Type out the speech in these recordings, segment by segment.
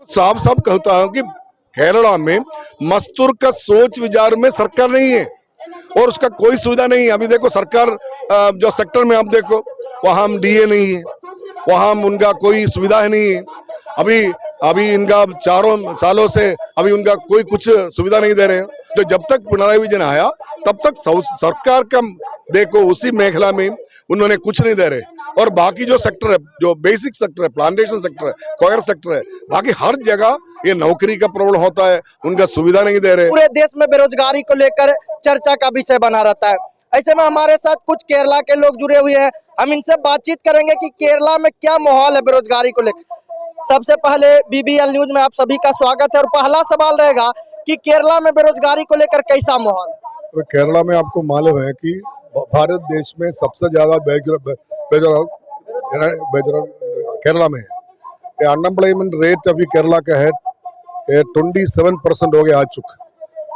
साफ साफ कहता हूं कि केरला में मजदूर का सोच विचार में सरकार नहीं है और उसका कोई सुविधा नहीं है। अभी देखो सरकार जो सेक्टर में आप देखो वहां डीए नहीं है, वहां उनका कोई सुविधा नहीं है। अभी अभी इनका 4 सालों से अभी उनका कोई कुछ सुविधा नहीं दे रहे हैं। तो जब तक पिनराई विजयन आया तब तक सरकार का देखो उसी मेखला में उन्होंने कुछ नहीं दे रहे। और बाकी जो सेक्टर है, जो बेसिक सेक्टर है, प्लांटेशन सेक्टर है, कॉयर सेक्टर है, बाकी हर जगह ये नौकरी का प्रॉब्लम होता है, उनका सुविधा नहीं दे रहे। पूरे देश में बेरोजगारी को लेकर चर्चा का विषय बना रहता है। ऐसे में हमारे साथ कुछ केरला के लोग जुड़े हुए हैं, हम इनसे बातचीत करेंगे कि केरला में क्या माहौल है बेरोजगारी को लेकर। सबसे पहले BBL न्यूज में आप सभी का स्वागत है और पहला सवाल रहेगा कि केरला में बेरोजगारी को लेकर कैसा माहौल? तो केरला में आपको मालूम है कि भारत देश में सबसे ज्यादा बेरोजगार केरला में है। अनएम्प्लॉयमेंट रेट अभी केरला का है 27% हो गया आ चुका।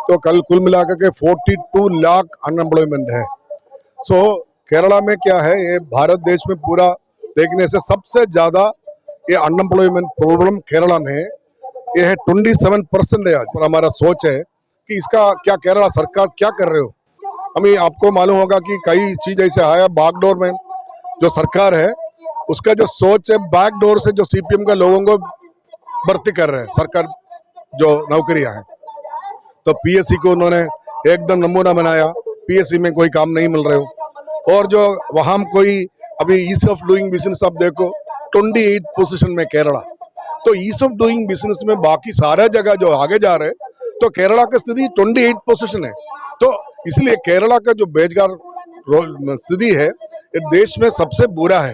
तो कल कुल मिलाकर के 42 लाख अनएम्प्लॉयमेंट है। सो केरला में क्या है, ये भारत देश में पूरा देखने से सबसे ज्यादा ये अनएम्प्लॉयमेंट प्रॉब्लम केरला में है। ये है 27% है आज। और हमारा सोच है कि इसका क्या केरला सरकार क्या कर रहे हो। हमें आपको मालूम होगा कि कई चीज ऐसे आया बैकडोर में जो सरकार है उसका जो सोच है बैकडोर से जो CPM का लोगों को भर्ती कर रहे हैं सरकार जो नौकरियां हैं। तो PSC को उन्होंने एकदम नमूना बनाया, PSC में कोई काम नहीं मिल रहे हो। और जो वहां कोई अभी ईज ऑफ डूइंग बिजनेस आप देखो 28 पोजीशन में केरला। तो ईज ऑफ डूइंग बिजनेस में बाकी सारा जगह जो आगे जा रहे हैं, तो केरला की स्थिति 28 पोजीशन है। तो इसलिए केरला का जो बेरोजगार स्थिति है ये देश में सबसे बुरा है।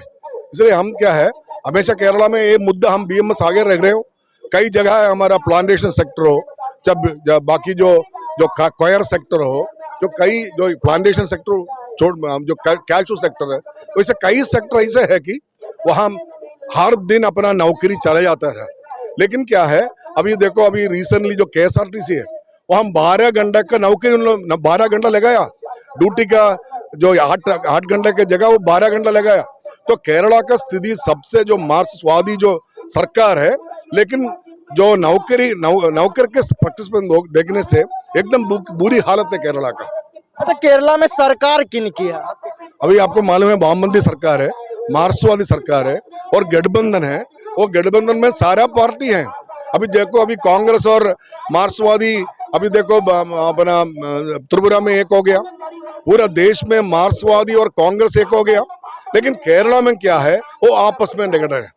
इसलिए हम क्या है, हमेशा केरला में ये मुद्दा हम BMS आगे रख रहे हो। कई जगह है हमारा प्लांटेशन सेक्टर हो, जब बाकी जो कॉयर सेक्टर हो, जो कई जो प्लांटेशन सेक्टर छोड़ जो कैशू सेक्टर है, वैसे कई सेक्टर ऐसे है कि वहाँ हर दिन अपना नौकरी चला जाता है। लेकिन क्या है, अभी देखो अभी रिसेंटली जो KSRTC है वहाँ 12 घंटे का नौकरी उन लोग 12 घंटा लगाया ड्यूटी का, जो 8 घंटे की जगह वो 12 घंटा लगाया। तो केरला का स्थिति सबसे जो मार्क्सवादी जो सरकार है, लेकिन जो नौकर के पार्टिसिपेंट देखने से एकदम बुरी हालत है केरला का। अच्छा, केरला में सरकार किन की है? अभी आपको मालूम है वामपंथी सरकार है, मार्क्सवादी सरकार है और गठबंधन है। वो गठबंधन में सारा पार्टी है। अभी देखो अभी कांग्रेस और मार्क्सवादी, अभी देखो अपना त्रिपुरा में एक हो गया, पूरा देश में मार्क्सवादी और कांग्रेस एक हो गया। लेकिन केरला में क्या है, वो आपस में लड़ रहे हैं,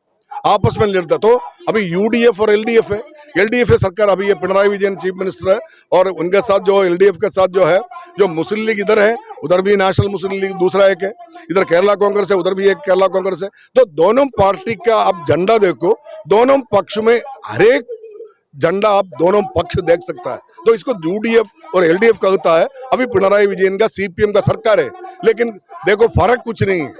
आपस में लड़ता। तो अभी UDF और LDF है, LDF सरकार अभी ये पिनराई विजयन चीफ मिनिस्टर है और उनके साथ जो LDF के साथ जो है, जो मुस्लिम लीग इधर है, उधर भी नेशनल मुस्लिम लीग दूसरा एक है, इधर केरला कांग्रेस है, उधर भी एक केरला कांग्रेस है। तो दोनों पार्टी का आप झंडा देखो, दोनों पक्ष में हर एक झंडा आप दोनों पक्ष देख सकता है। तो इसको UDF और LDF कहता है। अभी पिनराई विजयन का CPM का सरकार है, लेकिन देखो फर्क कुछ नहीं है।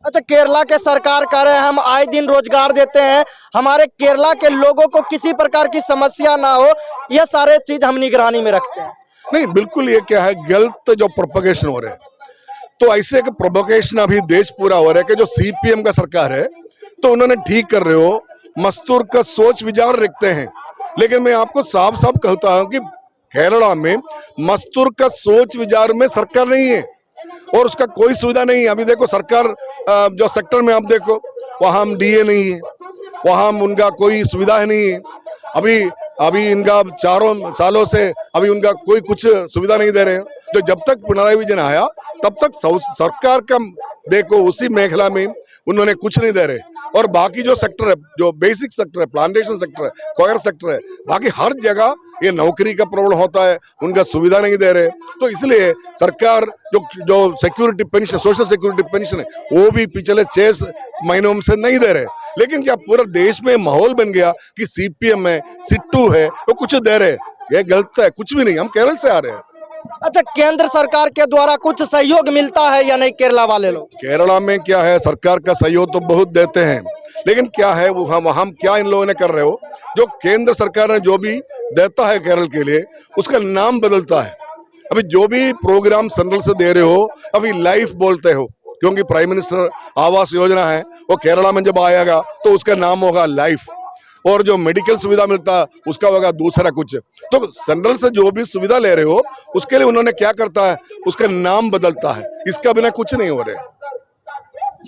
अच्छा, केरला के सरकार कह रहे हैं हम आए दिन रोजगार देते हैं, हमारे केरला के लोगों को किसी प्रकार की समस्या ना हो, ये सारे चीज हम निगरानी में रखते हैं। नहीं, बिल्कुल ये क्या है, गलत जो प्रोपोगेशन हो रहे हैं। तो ऐसे एक प्रोपोगेशन अभी देश पूरा हो रहा है कि जो CPM का सरकार है तो उन्होंने ठीक कर रहे हो, मजदूर का सोच विचार रखते हैं। लेकिन मैं आपको साफ साफ कहता हूं कि केरला में मजदूर का सोच विचार में सरकार नहीं है और उसका कोई सुविधा नहीं है। अभी देखो सरकार जो सेक्टर में आप देखो वहां DA नहीं है, वहां उनका कोई सुविधा नहीं है। अभी इनका 4 सालों से अभी उनका कोई कुछ सुविधा नहीं दे रहे हैं। तो जब तक पिनराई विजयन आया तब तक सरकार का देखो उसी मेखला में उन्होंने कुछ नहीं दे रहे। और बाकी जो सेक्टर है, जो बेसिक सेक्टर है, प्लांटेशन सेक्टर है, कॉयर सेक्टर है, बाकी हर जगह ये नौकरी का प्रॉब्लम होता है, उनका सुविधा नहीं दे रहे। तो इसलिए सरकार जो security pension, social security pension है, वो भी पिछले 6 महीनों से नहीं दे रहे। लेकिन क्या पूरा देश में माहौल बन गया कि CPM है, सिट्टू है, वो कुछ दे रहे। ये गलत है, कुछ भी नहीं। हम केरल से आ रहे हैं। अच्छा, केंद्र सरकार के द्वारा कुछ सहयोग मिलता है या नहीं केरला वाले लोग? केरला में क्या है, सरकार का सहयोग तो बहुत देते हैं, लेकिन क्या है वो हम क्या इन लोगों ने कर रहे हो, जो केंद्र सरकार ने जो भी देता है केरल के लिए उसका नाम बदलता है। अभी जो भी प्रोग्राम सेंट्रल से दे रहे हो अभी लाइफ बोलते हो, क्योंकि प्राइम मिनिस्टर आवास योजना है वो केरला में जब आएगा तो उसका नाम होगा लाइफ। और जो मेडिकल सुविधा मिलता है उसका होगा दूसरा कुछ। तो सेंट्रल से जो भी सुविधा ले रहे हो उसके लिए उन्होंने क्या करता है, उसका नाम बदलता है, इसका बिना कुछ नहीं हो रहे।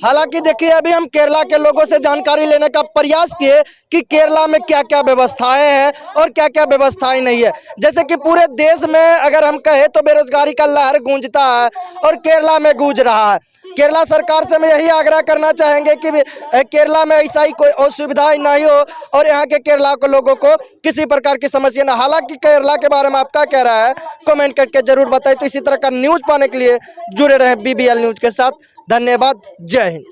हालांकि देखिए अभी हम केरला के लोगों से जानकारी लेने का प्रयास किए कि केरला में क्या क्या व्यवस्थाएं हैं और क्या क्या व्यवस्थाएं नहीं है। जैसे कि पूरे देश में अगर हम कहें तो बेरोजगारी का लहर गूंजता है और केरला में गूंज रहा है। केरला सरकार से मैं यही आग्रह करना चाहेंगे कि केरला में ऐसा ही कोई असुविधाएं नहीं हो और यहाँ के केरला के लोगों को किसी प्रकार की समस्या ना। हालांकि केरला के बारे में आपका क्या राय है कमेंट करके जरूर बताइए। तो इसी तरह का न्यूज पाने के लिए जुड़े रहे BBL न्यूज के साथ। धन्यवाद। जय हिंद।